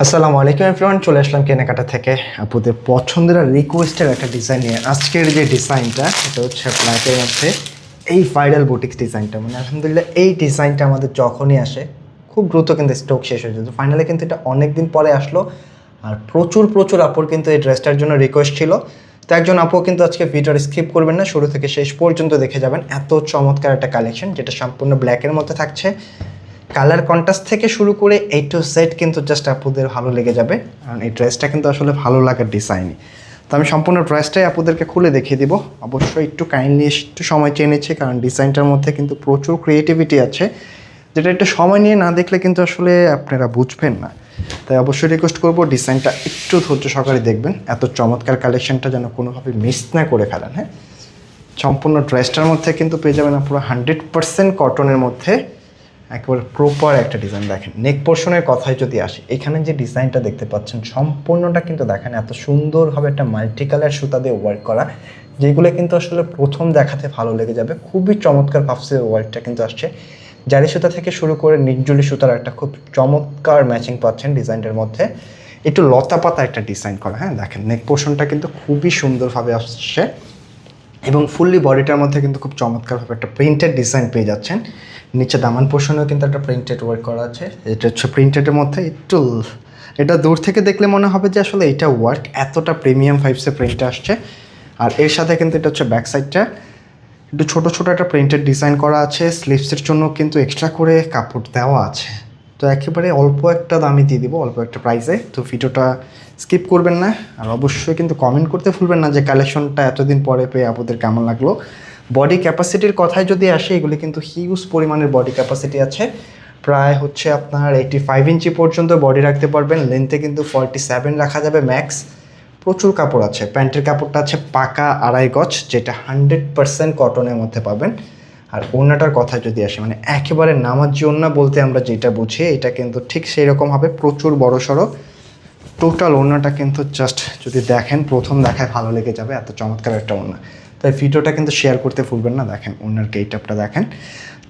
আসসালামু আলাইকুম এভরিওয়ান, চলে আসলাম কেনাকাটা থেকে আপুদের পছন্দের আর রিকোয়েস্টের একটা ডিজাইন নিয়ে। আজকের যে ডিজাইনটা এটা হচ্ছে ব্ল্যাকের মধ্যে এই ভাইরাল বুটিক্স ডিজাইনটা, মানে আলহামদুলিল্লাহ এই ডিজাইনটা আমাদের যখনই আসে খুব দ্রুত কিন্তু স্টক শেষ হয়ে যেত। ফাইনালি কিন্তু এটা অনেক দিন পরে আসলো আর প্রচুর প্রচুর আপুর কিন্তু এই ড্রেসটার জন্য রিকোয়েস্ট ছিল। তো একজন আপু কিন্তু আজকে ভিডিওর স্কিপ করবেন না, শুরু থেকে শেষ পর্যন্ত দেখে যাবেন। এত চমৎকার একটা কালেকশন যেটা সম্পূর্ণ ব্ল্যাকের মধ্যে থাকছে। কালার কন্ট্রাস্ট থেকে শুরু করে এই টু সেট কিন্তু জাস্ট আপুদের ভালো লেগে যাবে, কারণ এই ড্রেসটা কিন্তু আসলে ভালো লাগার ডিজাইনই। তো আমি সম্পূর্ণ ড্রেসটাই আপুদেরকে খুলে দেখিয়ে দিব। অবশ্যই একটু কাইন্ডলি একটু সময় চেয়ে নিচ্ছি, কারণ ডিজাইনটার মধ্যে কিন্তু প্রচুর ক্রিয়েটিভিটি আছে, যেটা একটু সময় নিয়ে না দেখলে কিন্তু আসলে আপনারা বুঝবেন না। তাই অবশ্যই রিকোয়েস্ট করবো ডিজাইনটা একটু ধৈর্য সহকারে দেখবেন, এত চমৎকার কালেকশনটা যেন কোনোভাবে মিস না করে ফেলেন। হ্যাঁ, সম্পূর্ণ ড্রেসটার মধ্যে কিন্তু পেয়ে যাবেন পুরো 100% কটনের মধ্যে একেবারে প্রপার একটা ডিজাইন। দেখেন নেক পোর্শনের কথায় যদি আসি, এখানে যে ডিজাইনটা দেখতে পাচ্ছেন সম্পূর্ণটা কিন্তু দেখেন এত সুন্দরভাবে একটা মাল্টি কালার সুতা দিয়ে ওয়ার্ক করা, যেগুলো কিন্তু আসলে প্রথম দেখাতে ভালো লেগে যাবে। খুবই চমৎকার পাফসের ওয়ার্কটা কিন্তু আসছে। জারি সুতা থেকে শুরু করে নিকজুলি সুতার একটা খুব চমৎকার ম্যাচিং পাচ্ছেন ডিজাইনটার মধ্যে। একটু লতা পাতা একটা ডিজাইন করা। হ্যাঁ, দেখেন নেক পোর্শনটা কিন্তু খুবই সুন্দরভাবে আসছে এবং ফুললি বডিটার মধ্যে কিন্তু খুব চমৎকারভাবে একটা প্রিন্টেড ডিজাইন পেয়ে যাচ্ছেন। নিচে দামান পোর্শনেও কিন্তু একটা প্রিন্টেড ওয়ার্ক করা আছে। এটা হচ্ছে প্রিন্টেডের মধ্যে একটু, এটা দূর থেকে দেখলে মনে হবে যে আসলে এটা ওয়ার্ক, এতটা প্রিমিয়াম ফাইভসে প্রিন্টে আসছে। আর এর সাথে কিন্তু এটা হচ্ছে ব্যাক সাইডটা একটু ছোটো ছোটো একটা প্রিন্টেড ডিজাইন করা আছে। স্লিভসের জন্য কিন্তু এক্সট্রা করে কাপড় দেওয়া আছে। তো একেবারে অল্প একটা দামই দিয়ে দিব, অল্প একটা প্রাইসে। তো ভিডিওটা স্কিপ করবেন না, আর অবশ্যই কিন্তু কমেন্ট করতে ভুলবেন না যে কালেকশনটা এতদিন পরে পেয়ে আপনাদের কেমন লাগলো। বডি ক্যাপাসিটির কথায় যদি আসে, এগুলি কিন্তু হিউজ পরিমাণের বডি ক্যাপাসিটি আছে। প্রায় হচ্ছে আপনার 85 ইঞ্চি পর্যন্ত বডি রাখতে পারবেন। লেন্থে কিন্তু 47 রাখা যাবে ম্যাক্স। প্রচুর কাপড় আছে। প্যান্টের কাপড়টা আছে পাকা 2.5 গজ, যেটা 100% কটনের মধ্যে পাবেন। আর ওড়নাটার কথা যদি আসে, মানে একেবারে নামাজি ওড়না বলতে আমরা যেটা বুঝি, এটা কিন্তু ঠিক সেই রকম হবে। প্রচুর বড় সড়ো টোটাল ওড়নাটা কিন্তু জাস্ট যদি দেখেন প্রথম দেখায় ভালো লেগে যাবে, এত চমৎকার একটা ওড়না। তাই ভিডিওটা কিন্তু শেয়ার করতে ভুলবেন না। দেখেন ওড়নার গেটআপটা দেখেন,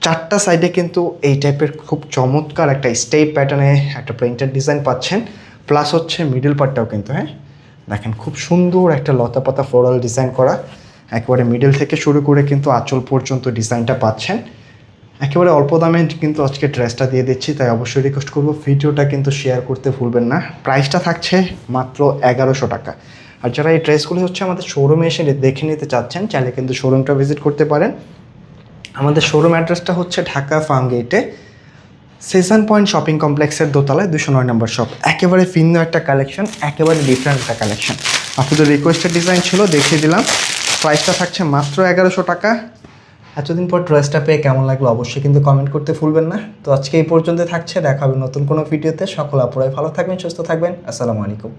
চারটা সাইডে কিন্তু এই টাইপের খুব চমৎকার একটা স্টেপ প্যাটার্নে একটা প্রিন্টেড ডিজাইন পাচ্ছেন। প্লাস হচ্ছে মিডল পার্টটাও কিন্তু, হ্যাঁ দেখেন খুব সুন্দর একটা লতা পাতা ফ্লোরাল ডিজাইন করা। একেবারে মিডল থেকে শুরু করে কিন্তু আঁচল পর্যন্ত ডিজাইনটা পাচ্ছেন। একেবারে অল্প দামে কিন্তু আজকে ড্রেসটা দিয়ে দিচ্ছি, তাই অবশ্যই রিকোয়েস্ট করবো ভিডিওটা কিন্তু শেয়ার করতে ভুলবেন না। প্রাইসটা থাকছে মাত্র 1100 টাকা। আর যারা এই ড্রেসগুলি হচ্ছে আমাদের শোরুমে এসে দেখে নিতে চাচ্ছেন, চাইলে কিন্তু শোরুমটা ভিজিট করতে পারেন। আমাদের শোরুম অ্যাড্রেসটা হচ্ছে ঢাকা ফার্ম গেটে সেশন পয়েন্ট শপিং কমপ্লেক্সের দোতলায় 209 নম্বর শপ। একেবারে ভিন্ন একটা কালেকশন, একেবারে ডিফারেন্ট একটা কালেকশন। আপনাদের রিকোয়েস্টেড ডিজাইন ছিল, দেখিয়ে দিলাম। প্রাইসটা থাকছে মাত্র 1100 টাকা। এতদিন পর ড্রেসটা পেয়ে কেমন লাগলো অবশ্যই কিন্তু কমেন্ট করতে ভুলবেন না। তো আজকে এই পর্যন্ত থাকছে, দেখা হবে নতুন কোনো ভিডিওতে। সকল আপুরাই ভালো থাকবেন, সুস্থ থাকবেন। আসসালামু আলাইকুম।